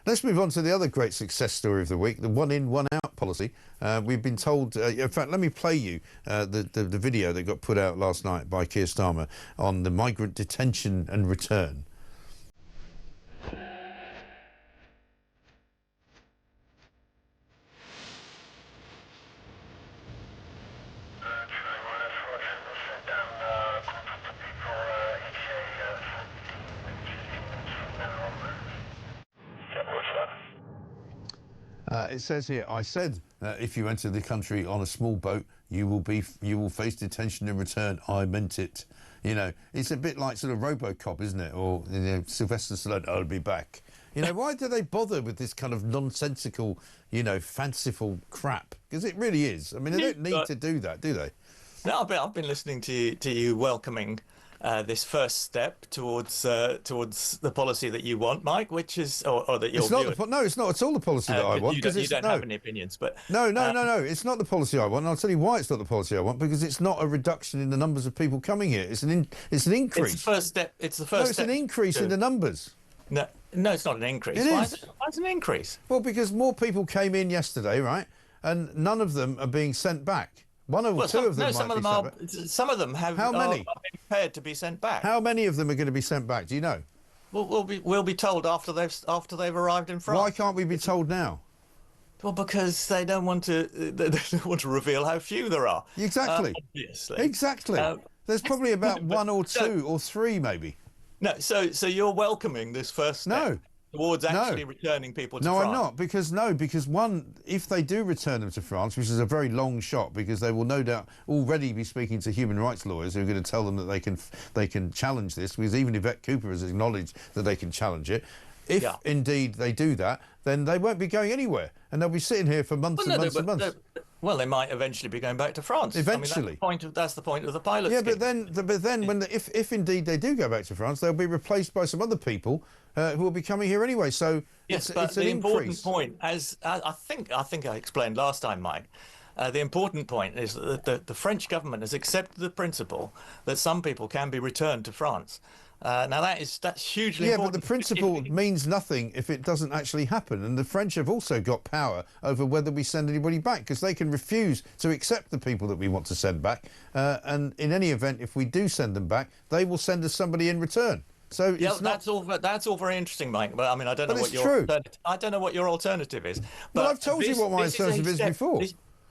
Let's move on to the other great success story of the week, the one in, one out policy. We've been told, in fact, let me play you the video that got put out last night by Keir Starmer on the migrant detention and return. It says here, I said, if you enter the country on a small boat, you will face detention in return. I meant it. You know, it's a bit like sort of RoboCop, isn't it? Or, you know, Sylvester Stallone, I'll be back. You know, why do they bother with this kind of nonsensical, you know, fanciful crap? Because it really is. I mean, they don't need to do that, do they? No, I've been listening to you welcoming this first step towards the policy that you want, Mike, which is or that you're. No, it's not at all the policy that I want. You don't have any opinions, but no, it's not the policy I want. And I'll tell you why it's not the policy I want, because it's not a reduction in the numbers of people coming here. It's an increase. It's the first step. It's the first. No, it's an increase in the numbers. No, it's not an increase. It Why is. Why is it an increase? Well, because more people came in yesterday, right? And none of them are being sent back. One or two of them might be sent back. Some of them have. How many? Are prepared to be sent back. How many of them are going to be sent back? Do you know? Well, we'll be told after they've arrived in France. Why can't we be told now? Well, because they don't want to. They don't want to reveal how few there are. Exactly. Obviously. Exactly. There's probably about one or two or three, maybe. No. So you're welcoming this first step towards actually returning people to France? No, I'm not. Because one, if they do return them to France, which is a very long shot, because they will no doubt already be speaking to human rights lawyers who are going to tell them that they can challenge this, because even Yvette Cooper has acknowledged that they can challenge it. If indeed they do that, then they won't be going anywhere, and they'll be sitting here for months and months. Well, they might eventually be going back to France. Eventually, I mean, that's the point of the pilot scheme. But then, if indeed they do go back to France, they'll be replaced by some other people who will be coming here anyway. So yes, it's the an important increase. point, as I think I explained last time, Mike. The important point is that the French government has accepted the principle that some people can be returned to France. Now that's hugely important. Yeah, but the principle means nothing if it doesn't actually happen. And the French have also got power over whether we send anybody back, because they can refuse to accept the people that we want to send back. And in any event, if we do send them back, they will send us somebody in return. So that's all very interesting, Mike. But I mean, I don't know what your alternative is. But I've told you what my alternative is before.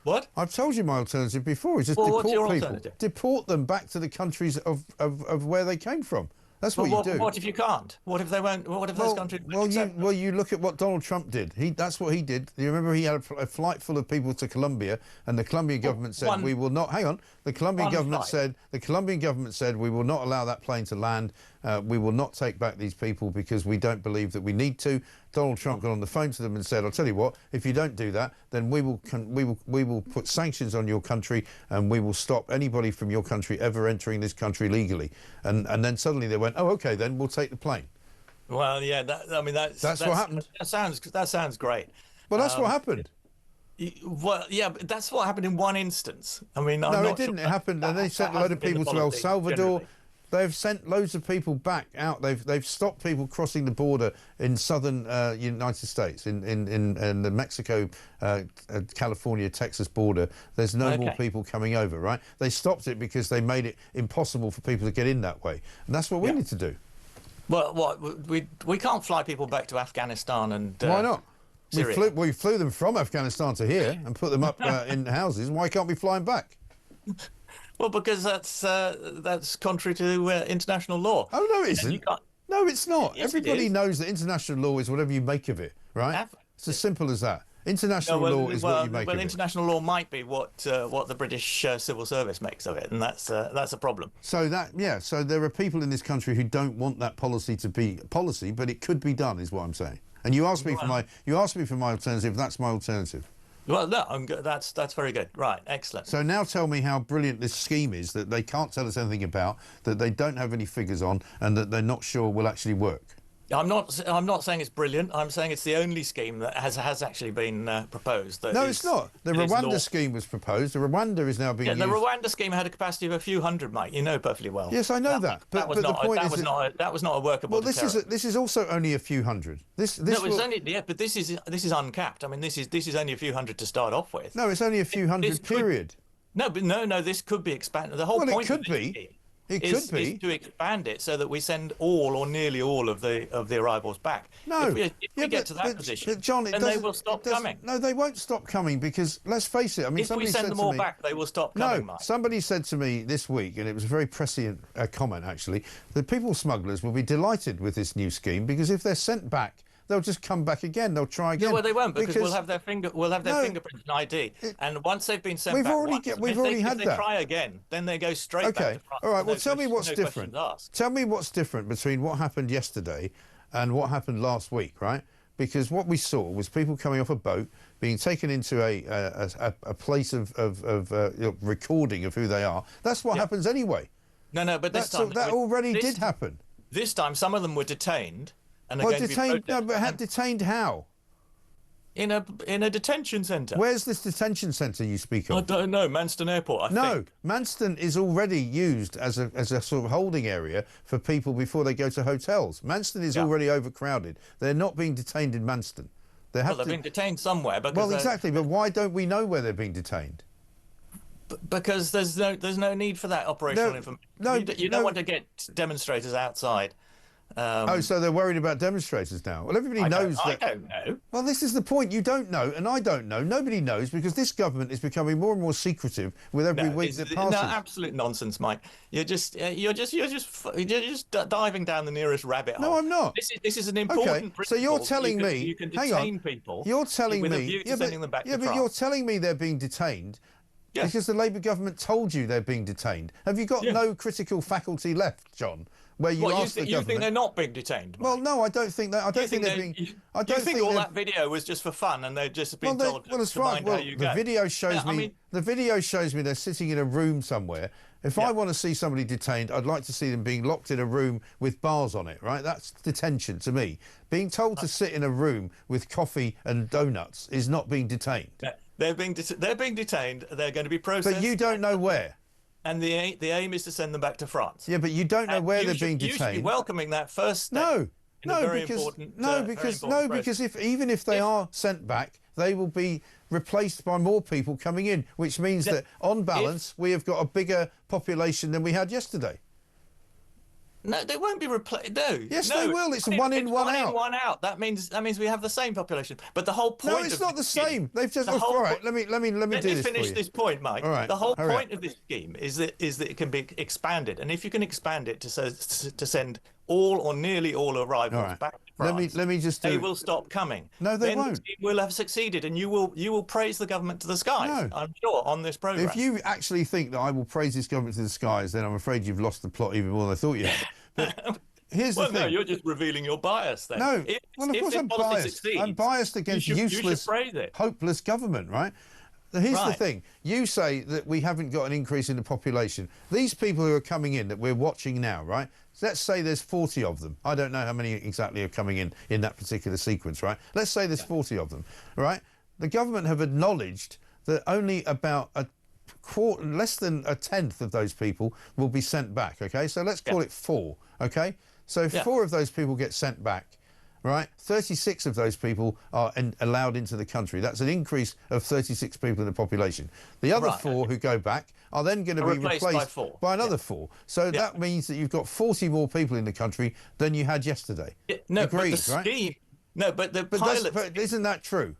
What? I've told you my alternative before. It's just deport people. Deport them back to the countries of where they came from. That's what you do. What if you can't? What if they won't? What if those countries? You look at what Donald Trump did. That's what he did. You remember he had a flight full of people to Colombia, and the Colombian government said we will not. Hang on. The Colombian government said we will not allow that plane to land. We will not take back these people because we don't believe that we need to. Donald Trump got on the phone to them and said, "I'll tell you what. If you don't do that, then we will put sanctions on your country, and we will stop anybody from your country ever entering this country legally." And then suddenly they went, "Oh, okay, then we'll take the plane." Well, yeah. That's what happened. That sounds great. Well, that's what happened. Well, yeah, but that's what happened in one instance. I mean, it didn't. It happened, and they sent a load of people to El Salvador. Generally. They've sent loads of people back out. They've stopped people crossing the border in southern United States, in the Mexico, California, Texas border. There's no more people coming over, right? They stopped it because they made it impossible for people to get in that way, and that's what we need to do. Well, we can't fly people back to Afghanistan and why not? Syria. We flew them from Afghanistan to here and put them up in houses. Why can't we fly them back? Well, because that's contrary to international law. Oh, no, it isn't. No, it's not. Yes, Everybody knows that international law is whatever you make of it, right? It's as simple as that. International law is what you make of it. Well, international law might be what the British civil service makes of it, and that's a problem. So so there are people in this country who don't want that policy to be policy, but it could be done, is what I'm saying. And you asked me for my alternative. That's my alternative. Well, no, that's very good. Right, excellent. So now tell me how brilliant this scheme is that they can't tell us anything about, that they don't have any figures on, and that they're not sure will actually work. I'm not saying it's brilliant. I'm saying it's the only scheme that has actually been proposed. No, it's not. The Rwanda scheme was proposed. The Rwanda is now being used. The Rwanda scheme had a capacity of a few hundred, Mike. You know perfectly well. Yes, I know that. But the point is that was not a workable. Well, this is also only a few hundred. This no, it's only but this is uncapped. I mean, this is only a few hundred to start off with. No, it's only a few hundred. Period. No, but no, this could be expanded. The whole point it could be. It could be is to expand it so that we send all or nearly all of the arrivals back. No, if we get to that position, John, then they will stop coming. No, they won't stop coming because let's face it. I mean, if we send them all back, they will stop coming. No, somebody said to me this week, and it was a very prescient comment actually, that people smugglers will be delighted with this new scheme because if they're sent back, they'll just come back again. They'll try again. No, well, they won't because we'll have their fingerprints and ID. And once they've been sent back, we've already had that. If they try again, then they go straight back to France. All right. Well, tell me what's different. Tell me what's different between what happened yesterday and what happened last week, right? Because what we saw was people coming off a boat, being taken into a place of recording of who they are. That's what happens anyway. No, but this time that already did happen. This time, some of them were detained. And detained? No, but detained how? In a detention centre. Where's this detention centre you speak of? I don't know. Manston Airport, I think. Manston is already used as a sort of holding area for people before they go to hotels. Manston is already overcrowded. They're not being detained in Manston. They're being detained somewhere. Well, exactly. But why don't we know where they're being detained? Because there's no need for that operational information. No, you don't want to get demonstrators outside. So they're worried about demonstrators now. Well, everybody knows that. I don't know. Well, this is the point. You don't know, and I don't know. Nobody knows because this government is becoming more and more secretive with every week that passes. No, absolute nonsense, Mike. You're just diving down the nearest rabbit hole. No, I'm not. This is an important principle. So you're telling me you can detain people. You're telling me. With a view to sending them back to France. But you're telling me they're being detained. Yes. Because the Labour government told you they're being detained. Have you got no critical faculty left, John? Where you ask the government? You think they're not being detained? Mike? Well, no, I don't think that. I don't think they're being. I don't think all that video was just for fun, and they've just been told to mind how you go. The video shows me. The video shows me they're sitting in a room somewhere. If I want to see somebody detained, I'd like to see them being locked in a room with bars on it. Right? That's detention to me. Being told to sit in a room with coffee and donuts is not being detained. They're being detained. They're going to be processed. But you don't know where. And the aim is to send them back to France. Yeah, but you don't know where they're being detained. You should be welcoming that first step. Because even if they are sent back, they will be replaced by more people coming in, which means that on balance we have got a bigger population than we had yesterday. No, they won't be replaced. No. Yes, they will. It's one in, one out. One out. That means we have the same population. But the whole point. No, it's not the same. They've just. All right. Let me do this for you. Let me finish this point, Mike. All right. The whole point of this scheme is that it can be expanded, and if you can expand it to send all or nearly all arrivals back to France, let me just. They will stop coming. No, they won't. The scheme will have succeeded, and you will praise the government to the skies. I'm sure on this programme. If you actually think that I will praise this government to the skies, then I'm afraid you've lost the plot even more than I thought you had. But here's the thing. No, you're just revealing your bias then. No, well, of course I'm biased. I'm biased against useless, hopeless government, right? Here's the thing. You say that we haven't got an increase in the population. These people who are coming in that we're watching now, right? Let's say there's 40 of them. I don't know how many exactly are coming in that particular sequence, right? Let's say there's 40 of them, right? The government have acknowledged that only about less than a tenth of those people will be sent back, okay? So let's call it 4, okay? So 4 of those people get sent back, right? 36 of those people are allowed into the country. That's an increase of 36 people in the population. The other 4 who go back are then going to be replaced by another 4. So that means that you've got 40 more people in the country than you had yesterday. No, agreed, but the scheme, right? No, but the pilot... But isn't that true?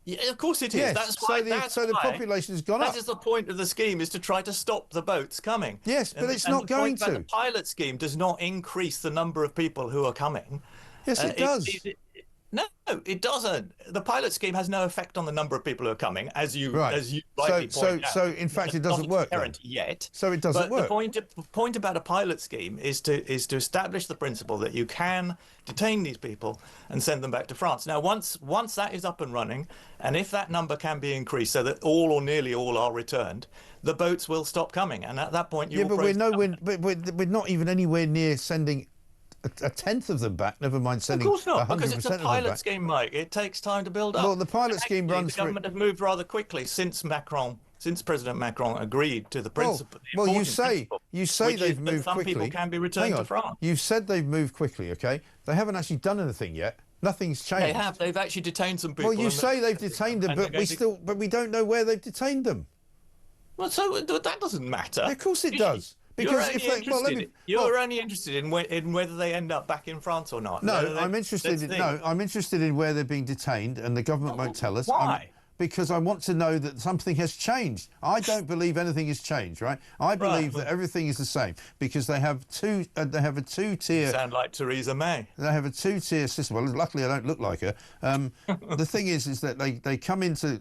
Yeah, of course it is. Yes, that's why, the population has gone up. That is the point of the scheme, is to try to stop the boats coming. Yes, but it's not going to. The pilot scheme does not increase the number of people who are coming. Yes, it does. No, it doesn't. The pilot scheme has no effect on the number of people who are coming, as you rightly point out. So in fact, it doesn't work yet. So it doesn't work. The point about a pilot scheme is to establish the principle that you can detain these people and send them back to France. Now, once that is up and running, and if that number can be increased so that all or nearly all are returned, the boats will stop coming, and at that point, we're not even anywhere near sending a tenth of them back. Never mind sending 100% of course not, because it's a of them pilot back. scheme, Mike. It takes time to build up. Well, the pilot scheme runs. The government has moved rather quickly since President Macron agreed to the principle. Well, you say they've moved some quickly. Some people can be returned to France. You've said they've moved quickly. Okay, they haven't actually done anything yet. Nothing's changed. They have. They've actually detained some people. Well, you say they've detained them, but we don't know where they've detained them. Well, so that doesn't matter. Yeah, of course it does. Because you're only interested in whether they end up back in France or not. No, I'm interested in where they're being detained, and the government won't tell us. Why? Because I want to know that something has changed. I don't believe anything has changed, right? I believe that everything is the same because they have a two-tier. You sound like Theresa May. They have a two-tier system. Well, luckily I don't look like her. The thing is that they come into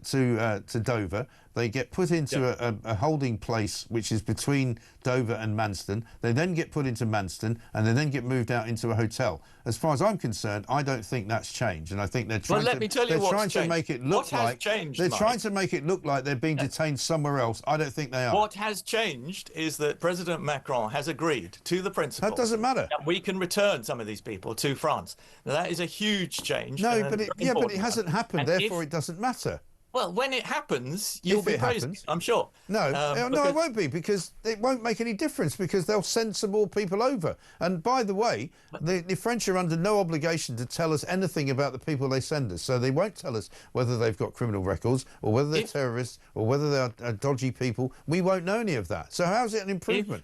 Dover. They get put into a holding place which is between Dover and Manston. They then get put into Manston, and they then get moved out into a hotel. As far as I'm concerned, I don't think that's changed, and I think they're trying to make it look like they're trying to make it look like they're being detained somewhere else. I don't think they are. What has changed is that President Macron has agreed to the principle. That doesn't matter. That we can return some of these people to France. Now, that is a huge change. No, but it hasn't happened. Therefore, it doesn't matter. Well, when it happens, you'll be praising it, I'm sure. No, no, it won't be, because it won't make any difference, because they'll send some more people over. And by the way, the French are under no obligation to tell us anything about the people they send us. So they won't tell us whether they've got criminal records or whether they're terrorists or whether they're dodgy people. We won't know any of that. So how's it an improvement?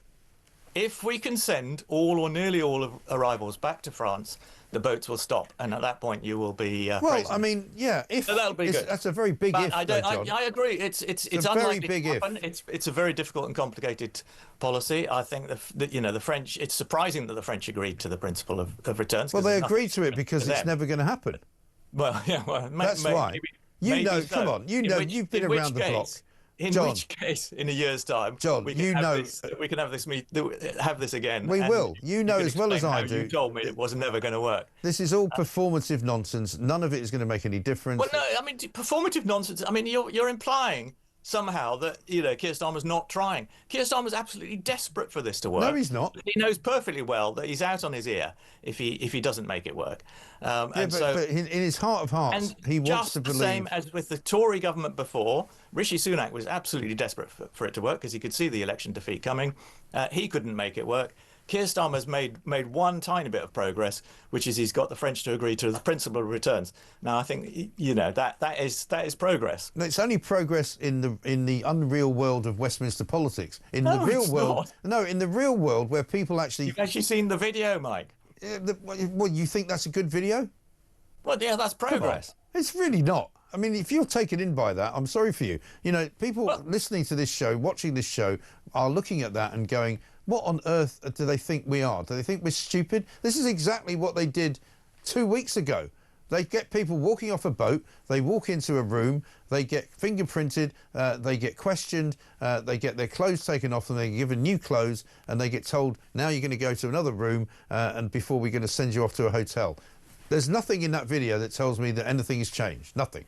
If we can send all or nearly all of arrivals back to France, the boats will stop, and at that point you will be praising. I mean, yeah, so that'll be good. That's a very big but if. I agree. It's unlikely to happen. It's a very difficult and complicated policy. I think the French. It's surprising that the French agreed to the principle of returns. Well, they agreed to it because it's never going to happen. Well, yeah, well, that's why. Come on, you've been around the block. In which case, in a year's time, John, we can have this again. We will. You know as well as I do. You told me it was never going to work. This is all performative nonsense. None of it is going to make any difference. Well, no, I mean, performative nonsense. I mean, you're implying somehow that Keir Starmer's not trying. Keir Starmer's absolutely desperate for this to work. No, he's not. He knows perfectly well that he's out on his ear if he doesn't make it work. But in his heart of hearts, he wants to believe. Just the same as with the Tory government before, Rishi Sunak was absolutely desperate for it to work because he could see the election defeat coming. He couldn't make it work. Keir Starmer's made one tiny bit of progress, which is he's got the French to agree to the principle of returns. Now, I think that is progress. No, it's only progress in the unreal world of Westminster politics. In the real world where people actually. You've actually seen the video, Mike. Well, you think that's a good video? Well, yeah, that's progress. It's really not. I mean, if you're taken in by that, I'm sorry for you. People listening to this show, watching this show, are looking at that and going, what on earth do they think we are? Do they think we're stupid? This is exactly what they did 2 weeks ago. They get people walking off a boat, they walk into a room, they get fingerprinted, they get questioned, they get their clothes taken off them, they get given new clothes, and they get told, now you're going to go to another room and before we're going to send you off to a hotel. There's nothing in that video that tells me that anything has changed. Nothing.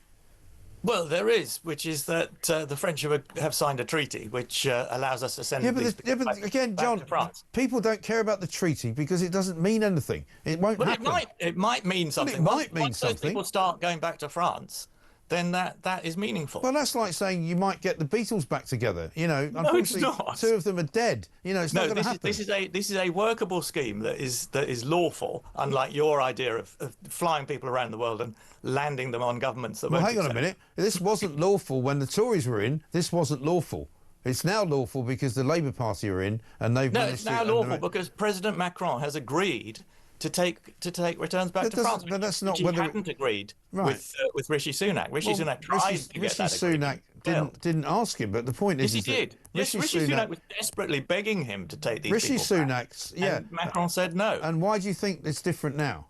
Well, there is, which is that the French have signed a treaty which allows us to send these people back to France. People don't care about the treaty because it doesn't mean anything. It won't happen. It might mean something. Well, it might mean once something. Those people start going back to France, then that is meaningful. Well, that's like saying you might get the Beatles back together. No, it's not. Two of them are dead. It's not going to happen. This is a workable scheme that is lawful, unlike your idea of flying people around the world and landing them on governments that. Well, hang on a minute. This wasn't lawful when the Tories were in. This wasn't lawful. It's now lawful because the Labour Party are in, and they've. No, it's now lawful because President Macron has agreed to take returns back to France. But that's not he hadn't agreed with Rishi Sunak. Rishi Sunak tried to get that agreement. Rishi Sunak didn't ask him, but the point is, yes, he did. Yes, Rishi Sunak was desperately begging him to take these people back. And Macron said no. And why do you think it's different now?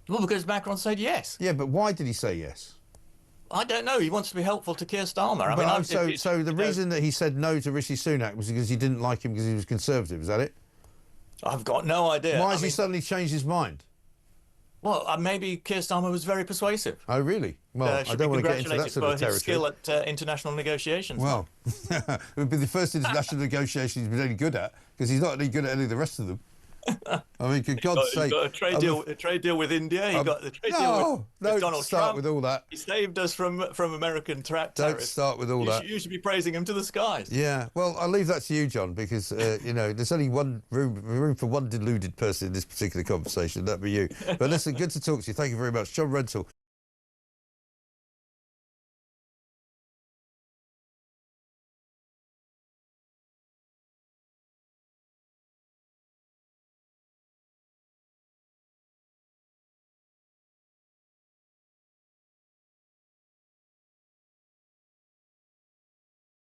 Well, because Macron said yes. Yeah, but why did he say yes? I don't know. He wants to be helpful to Keir Starmer. So the reason that he said no to Rishi Sunak was because he didn't like him because he was Conservative. Is that it? I've got no idea. Why has he suddenly changed his mind? Well, maybe Keir Starmer was very persuasive. Oh, really? Well, I don't want to get into that sort of territory. His skill at international negotiations. Well, it would be the first international negotiation he's been any good at, because he's not any good at any of the rest of them. I mean, for God's sake. He got a trade deal with India. He got the trade deal with Donald Trump. With all that. He saved us from American tariffs. Don't start with all that. You should be praising him to the skies. Yeah, well, I'll leave that to you, John, because, there's only room for one deluded person in this particular conversation. That'd be you. But listen, good to talk to you. Thank you very much. John Rentoul.